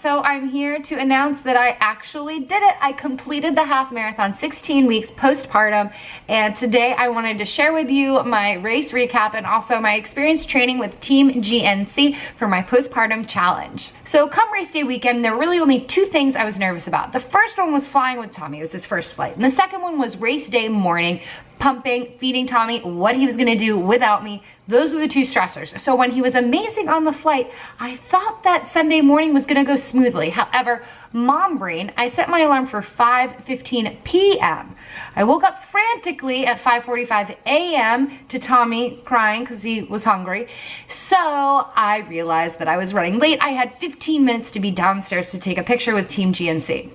So I'm here to announce that I actually did it. I completed the half marathon, 16 weeks postpartum, and today I wanted to share with you my race recap and also my experience training with Team GNC for my postpartum challenge. So come race day weekend, there were really only two things I was nervous about. The first one was flying with Tommy. It was his first flight. And the second one was race day morning, pumping, feeding Tommy, what he was gonna do without me. Those were the two stressors. So when he was amazing on the flight, I thought that Sunday morning was gonna go smoothly. However, mom brain, I set my alarm for 5:15 p.m. I woke up frantically at 5:45 a.m. to Tommy crying because he was hungry. So I realized that I was running late. I had 15 minutes to be downstairs to take a picture with Team GNC.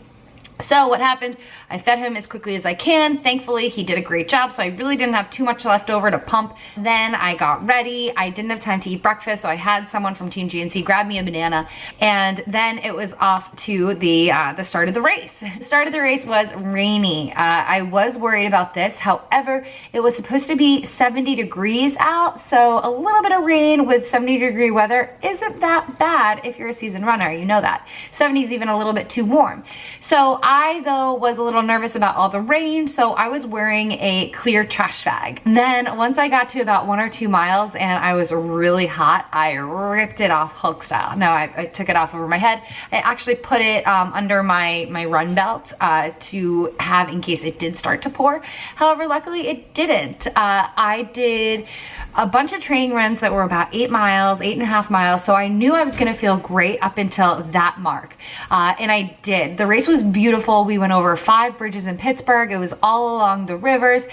So what happened, I fed him as quickly as I can. Thankfully, he did a great job, so I really didn't have too much left over to pump. Then I got ready. I didn't have time to eat breakfast, so I had someone from Team GNC grab me a banana, and then it was off to the start of the race. The start of the race was rainy. I was worried about this. However, it was supposed to be 70 degrees out, so a little bit of rain with 70-degree weather isn't that bad if you're a seasoned runner, you know that. 70 is even a little bit too warm. So I, though, was a little nervous about all the rain, so I was wearing a clear trash bag. Then once I got to about 1 or 2 miles and I was really hot, I ripped it off hook style. No, I took it off over my head. I actually put it under my run belt to have in case it did start to pour. However, luckily it didn't. I did a bunch of training runs that were about 8 miles, 8.5 miles, so I knew I was gonna feel great up until that mark. And I did. The race was beautiful. We went over 5 bridges in Pittsburgh. It was all along the rivers,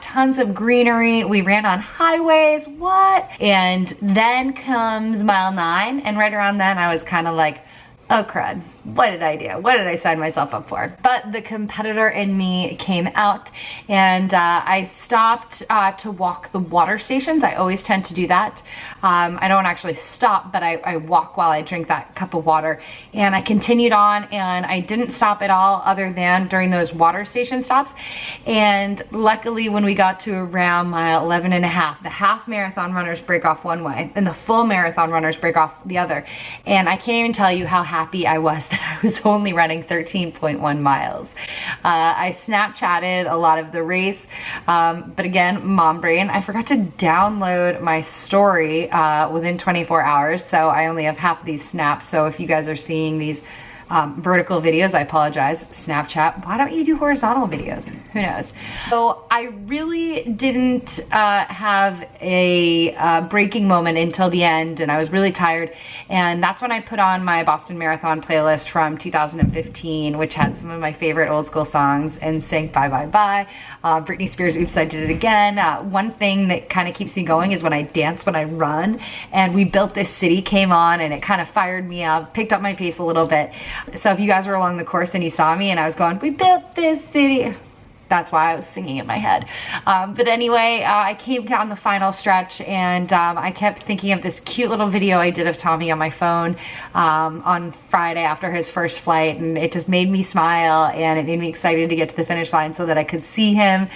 tons of greenery. We ran on highways, what? And then comes mile 9, and right around then I was kind of like, oh crud, what did I do? What did I sign myself up for? But the competitor in me came out, and I stopped to walk the water stations. I always tend to do that. I don't actually stop, but I walk while I drink that cup of water. And I continued on, and I didn't stop at all other than during those water station stops. And luckily, when we got to around mile 11.5, the half marathon runners break off one way, and the full marathon runners break off the other. And I can't even tell you how happy I was that I was only running 13.1 miles. I Snapchatted a lot of the race, but again, mom brain, I forgot to download my story within 24 hours, so I only have half of these snaps. So if you guys are seeing these vertical videos, I apologize. Snapchat, why don't you do horizontal videos? Who knows? So I really didn't have a breaking moment until the end, and I was really tired, and that's when I put on my Boston Marathon playlist from 2015, which had some of my favorite old school songs, and NSYNC, Bye Bye Bye, Britney Spears, Oops, I Did It Again. One thing that kind of keeps me going is when I dance, when I run, and We Built This City came on, and it kind of fired me up, picked up my pace a little bit. So if you guys were along the course and you saw me and I was going, we built this city, that's why I was singing in my head. But anyway, I came down the final stretch, and I kept thinking of this cute little video I did of Tommy on my phone on Friday after his first flight, and it just made me smile, and it made me excited to get to the finish line so that I could see him,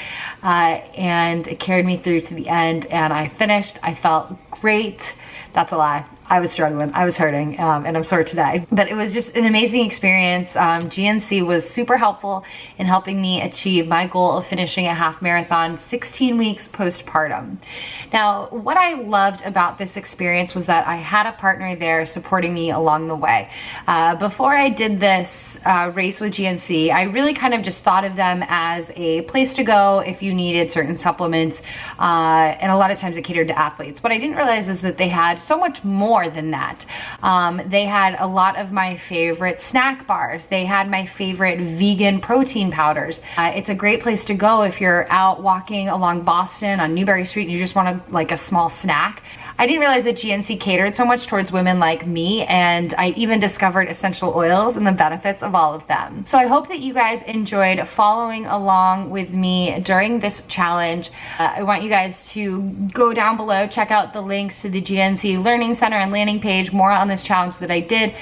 and it carried me through to the end, and I finished. I felt great. That's a lie. I was struggling, I was hurting, and I'm sore today. But it was just an amazing experience. GNC was super helpful in helping me achieve my goal of finishing a half marathon 16 weeks postpartum. Now, what I loved about this experience was that I had a partner there supporting me along the way. Before I did this race with GNC, I really kind of just thought of them as a place to go if you needed certain supplements, and a lot of times it catered to athletes. What I didn't realize is that they had so much more than that. They had a lot of my favorite snack bars. They had my favorite vegan protein powders. It's a great place to go if you're out walking along Boston on Newbury Street and you just want like a small snack. I didn't realize that GNC catered so much towards women like me, and I even discovered essential oils and the benefits of all of them. So I hope that you guys enjoyed following along with me during this challenge. I want you guys to go down below, check out the links to the GNC Learning Center and landing page, more on this challenge that I did,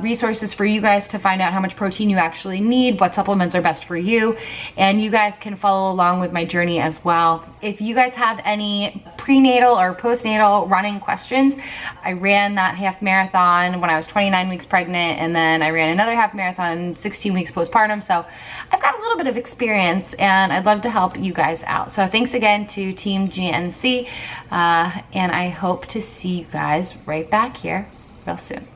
resources for you guys to find out how much protein you actually need, what supplements are best for you, and you guys can follow along with my journey as well. If you guys have any prenatal or postnatal trivial running questions. I ran that half marathon when I was 29 weeks pregnant, and then I ran another half marathon 16 weeks postpartum. So I've got a little bit of experience, and I'd love to help you guys out. So thanks again to Team GNC, and I hope to see you guys right back here real soon.